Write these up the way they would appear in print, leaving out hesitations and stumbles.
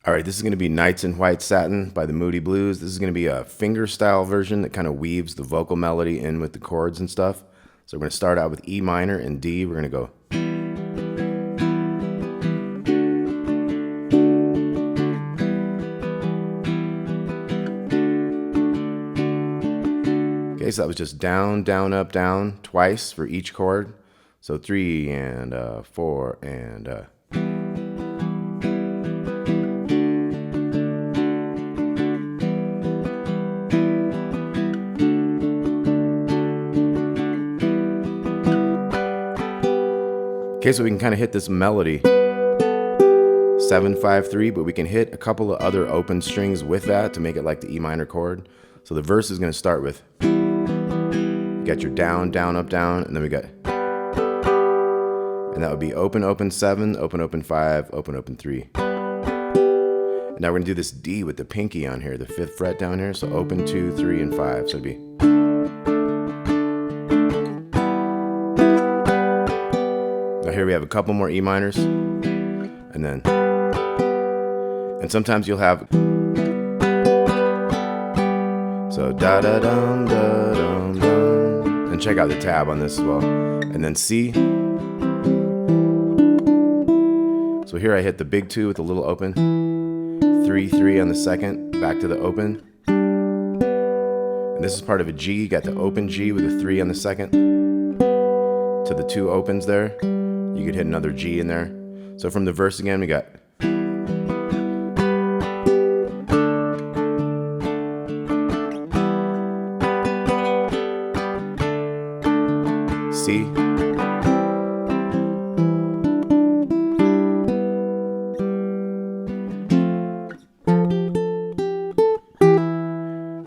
All right, this is going to be Nights in White Satin by the Moody Blues. This is going to be a fingerstyle version that kind of weaves the vocal melody in with the chords and stuff. So we're going to start out with E minor and D. We're going to go. Okay, so that was just down, down, up, down twice for each chord. So 3 and 4 and Okay, so we can kind of hit this melody 7-5-3, but we can hit a couple of other open strings with that to make it like the E minor chord. So the verse is going to start with, you got your down, down, up, down, and then we got, and that would be open, open 7, open, open 5, open, open 3. And now we're going to do this D with the pinky on here, the 5th fret down here. So open 2, 3, and 5. So it'd be. Now here we have a couple more E minors, and then, and sometimes you'll have, so da da dum da dum dum, and check out the tab on this as well, and then C. So here I hit the big 2 with a little open, 3 3 on the second, back to the open, and this is part of a G. You got the open G with a 3 on the second, to the 2 opens there. You could hit another G in there. So from the verse again, we got. C.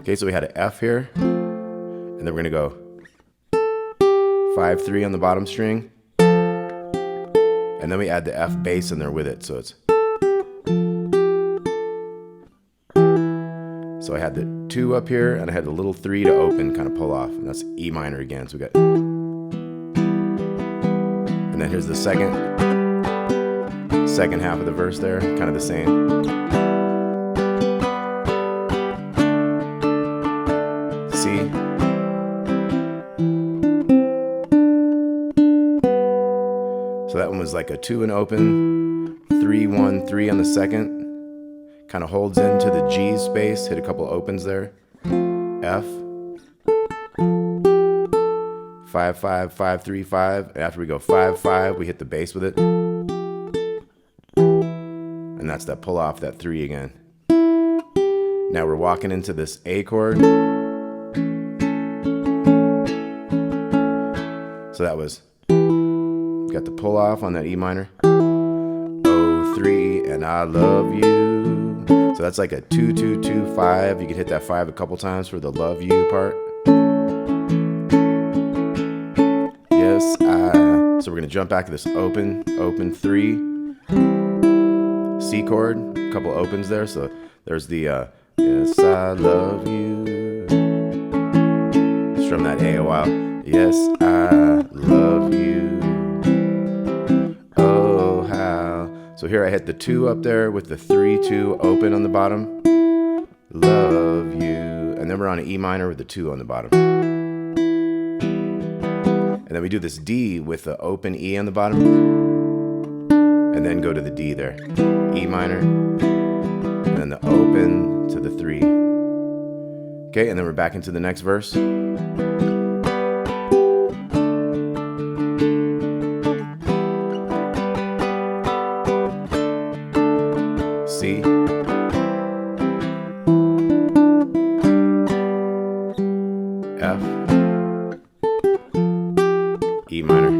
Okay, so we had an F here, and then we're gonna go 5-3 on the bottom string. And then we add the F bass in there with it, so it's. So I had the 2 up here, and I had the little 3 to open, kind of pull off, and that's E minor again. So we got. And then here's the second half of the verse there, kind of the same. C. So that one was like a 2 and open, 3 1 3 on the second, kind of holds into the G space, hit a couple opens there. F, 5 5 5 3 5. After we go 5 5, we hit the bass with it, and that's that pull off that 3 again. Now we're walking into this A chord. So that was. Got the pull off on that E minor. Oh, 3, and I love you. So that's like a 2 2 2 5. You can hit that 5 a couple times for the love you part. Yes, I. So we're gonna jump back to this open 3 C chord. A couple opens there. So there's the yes, I love you. Strum that A a while. Yes, I love you. So here I hit the 2 up there with the 3 2 open on the bottom. Love you. And then we're on an E minor with the 2 on the bottom. And then we do this D with the open E on the bottom. And then go to the D there. E minor. And then the open to the 3. Okay, and then we're back into the next verse. C. F. E minor.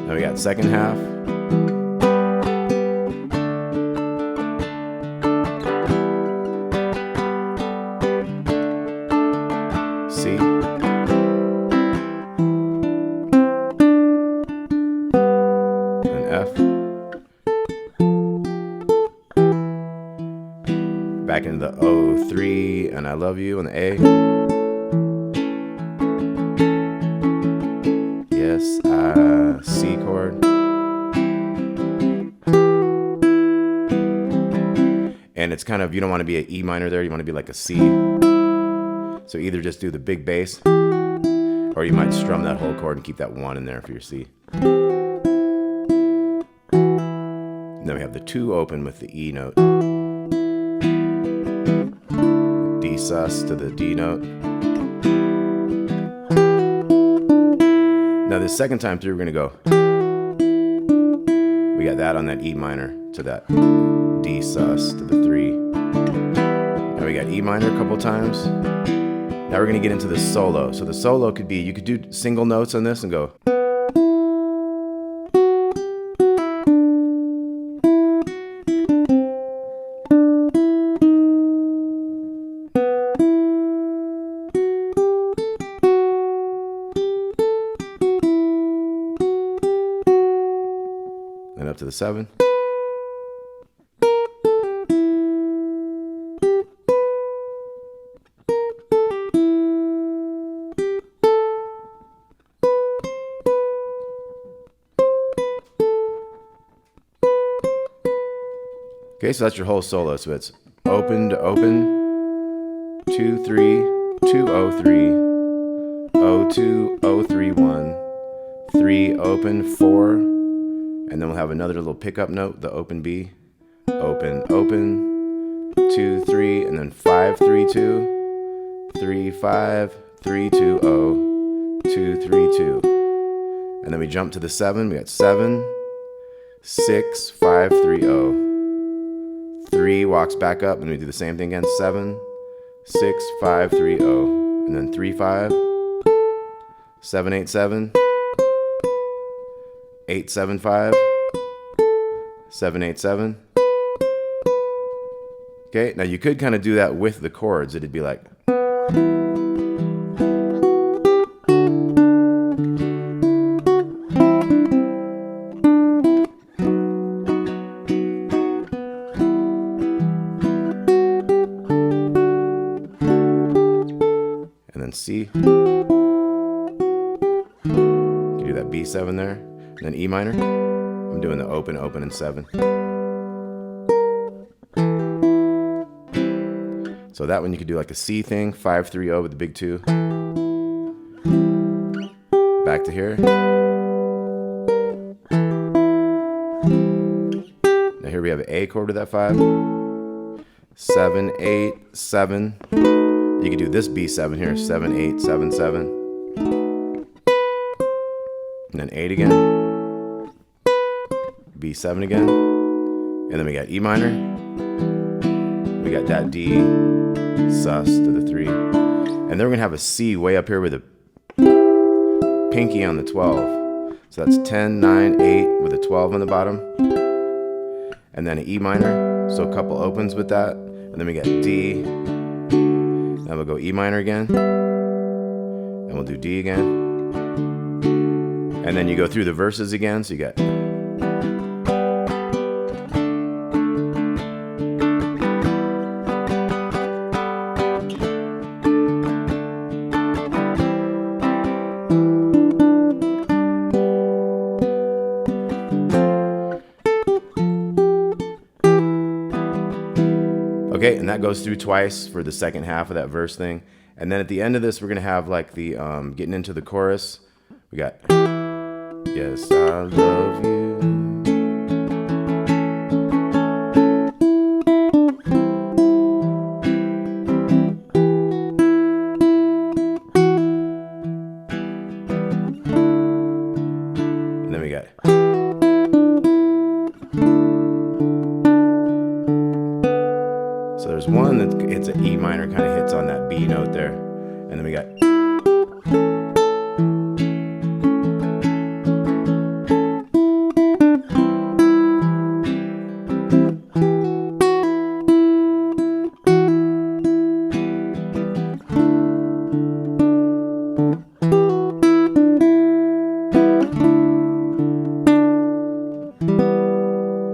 Now we got second half. C. And F. Back into the O, 3, and I love you on the A. Yes, C chord. And it's kind of, you don't want to be an E minor there, you want to be like a C. So either just do the big bass, or you might strum that whole chord and keep that 1 in there for your C. And then we have the 2 open with the E note. D sus to the D note. Now the second time through, we're going to go. We got that on that E minor to that D sus to the 3. Now we got E minor a couple times. Now we're going to get into the solo. So the solo could be, you could do single notes on this and go. Then up to the 7. Okay, so that's your whole solo. So it's open to open, 2 3 2 0 3 0 2 0 3 1 3 open 4, and then we'll have another little pickup note, the open B, open open 2 3, and then 5 3 2 3 5 3 2 0 2 3 2, and then we jump to the 7. We got 7 6 5 3 0. 3 walks back up, and we do the same thing again. 7 6 5 3 0, and then 3 5 7 8 7 8 7 5 7 8 7. Okay, now you could kind of do that with the chords. It'd be like. C. You do that B7 there, and then E minor. I'm doing the open, open, and 7. So that one you could do like a C thing, 5 3 0 with the big 2. Back to here. Now here we have an A chord with that 5. 7 8 7. You can do this B7 here, 7 8 7 7, and then 8 again, B7 again, and then we got E minor. We got that D sus to the 3, and then we're gonna have a C way up here with a pinky on the 12. So that's 10 9 8 with a 12 on the bottom, and then an E minor. So a couple opens with that, and then we got D. Then we'll go E minor again, and we'll do D again, and then you go through the verses again. So you got. Okay, and that goes through twice for the second half of that verse thing. And then at the end of this, we're going to have like the getting into the chorus. We got, yes, I love you. And then we got. So there's one that it's an E minor, kind of hits on that B note there. And then we got.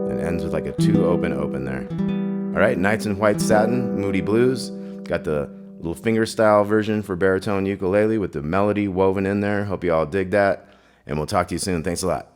And ends with like a 2 open open there. All right, Nights in White Satin, Moody Blues. Got the little fingerstyle version for baritone ukulele with the melody woven in there. Hope you all dig that. And we'll talk to you soon. Thanks a lot.